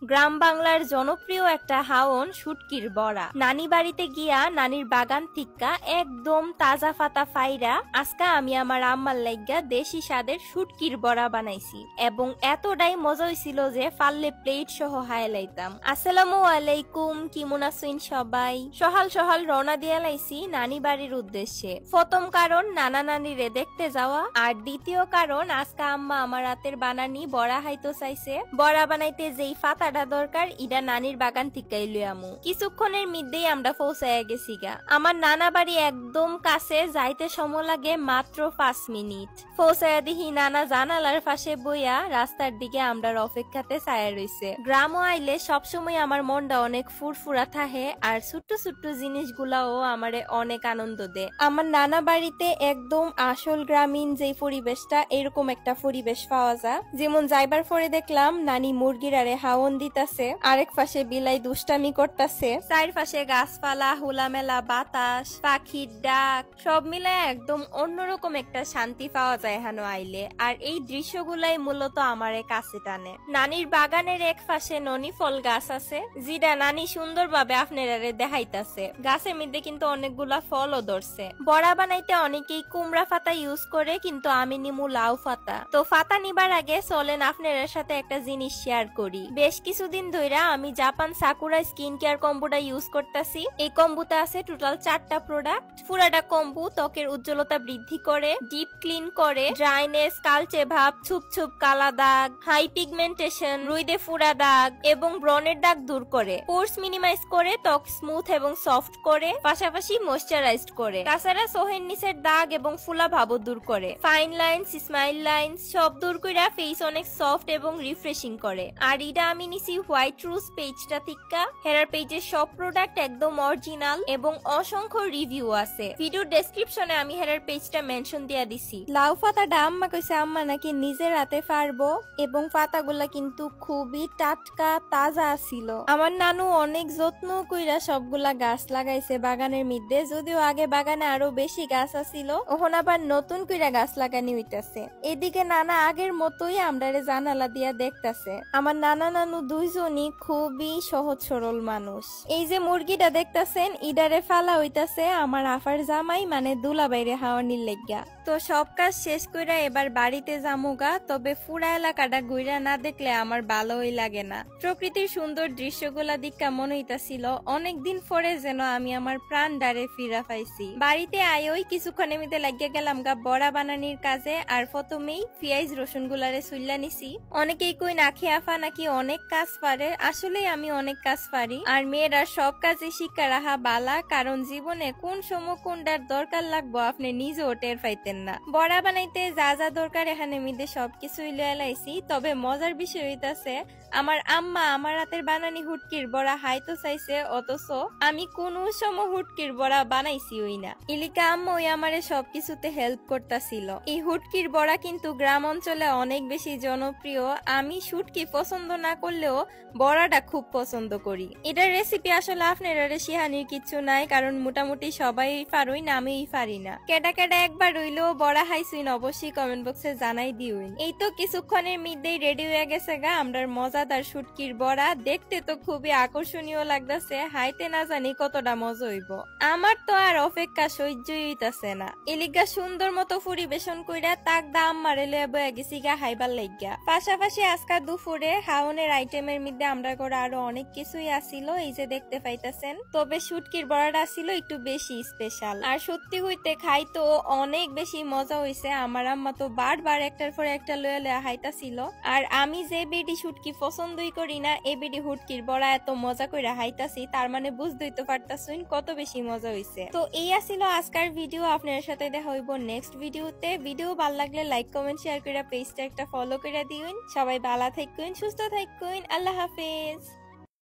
গ্রাম বাংলার জনপ্রিয় একটা হাওন শুটকির বড়া। নানি বাড়িতে গিয়া নানির বাগান থিক্কা একদম তাজা ফাতা ফাইরা আজকা আমি আমার আম্মার লাইগা দেশি স্বাদের শুটকির বড়া বানাইছি এবং এতটাই মজা হইছিল যে ফাললে প্লেট সহ হাইলাইতাম। আসসালামু আলাইকুম, কেমন আছেন সবাই? সহাল সহাল রওনা দিয়া লাইছি নানি বাড়ির উদ্দেশ্যে। প্রথম কারণ নানা নানিরে দেখতে যাওয়া, আর দ্বিতীয় কারণ আজকা আম্মা আমার রাতের বানানি বড়া হাইতো চাইছে। বড়া বানাইতে যেই ফাতাটা দরকার ইডা নানির বাগান থিকাই লইয়ামু। কিছুক্ষণের মধ্যেই আমরা পৌঁছায়া গেছি গা। আমার নানা বাড়ি একদম কাছে, যাইতে সময় লাগে মাত্র 5 মিনিট। পৌঁছায়া দেখি নানা জানালার পাশে বইয়া রাস্তার দিকে আমরা অপেক্ষাতে ছায়া রইছে। গ্রামও আইলে সবসময় আমার মনটা অনেক ফুরফুরা থাকে, আর ছোট্ট ছোট্ট জিনিসগুলাও আমারে অনেক আনন্দ দেয়। আমার নানা বাড়িতে একদম আসল গ্রামীণ যে পরিবেশটা, এরকম একটা পরিবেশ পাওয়া যায়। যেমন যাইবার পরে দেখলাম নানি মুরগির আরে হাওন দিতাছে, আরেক পাশে বিলাই দুষ্টামি করতেছে, চার পাশে গাছপালা, হোলামেলা বাতাস, পাখির ডাক, সব মিলে একদম অন্যরকম একটা শান্তি পাওয়া যায় এখানে আইলে। আর এই দৃশ্যগুলাই মূলত আমারে কাছে টানে। নানির বাগানের এক পাশে ননি ফল গাছ আছে, যেটা নানি সুন্দরভাবে আপনারা দেখাইতাছে। গাছের মধ্যে কিন্তু অনেকগুলা ফলও ধরছে। বড়া বানাইতে অনেকেই কুমড়া পাতা ইউজ করে, কিন্তু আমি নিমু লাউ পাতা। তো পাতা নিবার আগে চলেন আপনাদের সাথে একটা জিনিস শেয়ার করি। বেশ কিছুদিন ধইরা আমি জাপান সাকুরা স্কিন কেয়ার কম্বোটা ইউজ করতেছি। এই কম্বোতে আছে টোটাল 4টা প্রোডাক্ট। পুরাটা কম্বো ত্বকের উজ্জ্বলতা বৃদ্ধি করে, ডিপ ক্লিন করে, ড্রাইনেস, কালচে ভাব, ছুপ ছুপ কালা দাগ, হাই পিগমেন্টেশন, রুইদে ফুরা দাগ এবং ব্রণের দাগ দূর করে, পোর্স মিনিমাইজ করে, ত্বক স্মুথ এবং সফট করে, পাশাপাশি ময়শ্চারাইজড করে। তাছাড়া সোহের নিচের দাগ এবং ফুলা ভাবও দূর করে, ফাইন লাইন্স, স্মাইল লাইন্স সব দূর কইরা ফেস অনেক সফট এবং রিফ্রেশিং করে। আর এটা আমি নিছি হোয়াইট রোজ পেজটা থিকা। হেয়ার পেজের সব প্রোডাক্ট একদম অরিজিনাল এবং অসংখ্য রিভিউ আছে। ভিডিও ডেসক্রিপশনে আমি হেয়ার পেজটা মেনশন দিয়া দিছি। লাউ পাতাটা আম্মা কইছে আম্মা নাকি নিজের হাতে পারবো, এবং পাতাগুলা কিন্তু খুবই টাটকা তাজা ছিল। আমার নানু অনেক যত্ন কইরা সবগুলা গাছ লাগাইছে বাগানের মধ্যে, যদিও আগে বাগানে আরো বেশি গাছ আছিল, ওখন আবার নতুন কইরা গাছ লাগানি হইতাছে। এদিকে নানা আগের মতোই আমরারে জানালা দিয়া দেখতাছে। আমার নানা নানু দুইজনই খুবই সহজ সরল মানুষ। এই যে মুরগিটা দেখতাছেন, ইডারে ফালা হইতাছে আমার আফার জামাই মানে দুলাবাইরে হাওয়ানির লেগা। তো সব কাজ শেষ কইরা এবার বাড়িতে যামুগা, তবে পুরা এলাকাটা ঘুরা না দেখলে আমার ভালোই লাগে না। প্রকৃতির সুন্দর দৃশ্যগুলা দিকা মনে হইতাছিল অনেকদিন পরে যেন আমি আমার প্রাণ ডারে ফিরা পাইছি। বাড়িতে আইওই কিছুক্ষণের মধ্যে লাগিয়ে গেলাম গা বড়া বানানির কাজে। আর প্রথমেই পেঁয়াজ রসুন গুলারে চুল্লা নিছি। অনেকেই কই নাকি আফা নাকি অনেক কাজ পারে, আসলে আমি অনেক কাজ পারি। আর মেয়েরা সব কাজে শিক্ষা রাখা বালা, কারণ জীবনে কোন সময় কোনটার দরকার লাগবো আপনি নিজেও টের পাইতেন না। বড়া বানাইতে যা যা দরকার এখানে মিদে সবকিছুই লয়ে লাইছি। তবে মজার বিষয় হইতাছে আমার আম্মা আমার হাতের বানানি হুটকির বড়া হাইতো চাইছে, অথচ আমি কোন সময় হুটকির বড়া বানাইছি ওই না। ইলিকা আম্মা ওই আমারে সবকিছুতে হেল্প করতাছিল। এই হুটকির বড়া কিন্তু গ্রাম অঞ্চলে অনেক বেশি জনপ্রিয়। আমি শুটকি পছন্দ না করলেও বড়াটা খুব পছন্দ করি। এটার রেসিপি আসলে আপনারা শিহানির কিচ্ছু নাই, কারণ মোটামুটি সবাই পারই না, আমিই পারি না। কেডা কেডা একবার রইলেও বড়া হাইছুইন অবশ্যই কমেন্ট বক্সে জানাই দিউইন। এই তো কিছুক্ষণের মধ্যেই রেডি হয়ে গেছে গা আমরার মজাদার শুটকির বড়া। দেখতে তো খুবই আকর্ষণীয় লাগতেছে, হাইতে না জানি কতটা মজা হইব। আমার তো আর অপেক্ষা সহ্যই হইতাছে না। এলিগা সুন্দর মতো পরিবেশন কইরা তাক দাম মারে লয়ে বয়ে গেছি গা হাইবার লাইগা। পাশাপাশি আজকা দুপুরে হাওনের আইটেমের মধ্যে আমরা করে আরো অনেক কিছুই আসিল, এই যে দেখতে পাইতাছেন। তবে শুটকির বড়াটা ছিল একটু বেশি স্পেশাল। আর সত্যি হইতে খাইতো অনেক বেশি মজা হইছে। আমার আম্মা তো বারবার একটার পরে একটা লয়ে লয়ে হাইতাছিল। আর আমি যে বেডি শুটকি পছন্দই করি না, এই বেডি হুটকির বড়া এত মজা কইরা হাইতাছি, তার মানে বুঝতেই তো পারতাছুন কত বেশি মজা হইছে। তো এই আসিল আজকের ভিডিও। আপনার সাথে দেখা হইব নেক্সট ভিডিওতে। ভিডিও ভালো লাগলে লাইক কমেন্ট শেয়ার কইরা পেজটা একটা ফলো কইরা দিউন। সবাই ভালো থাকুন, সুস্থ থাকুন, আল্লাহ হাফেজ।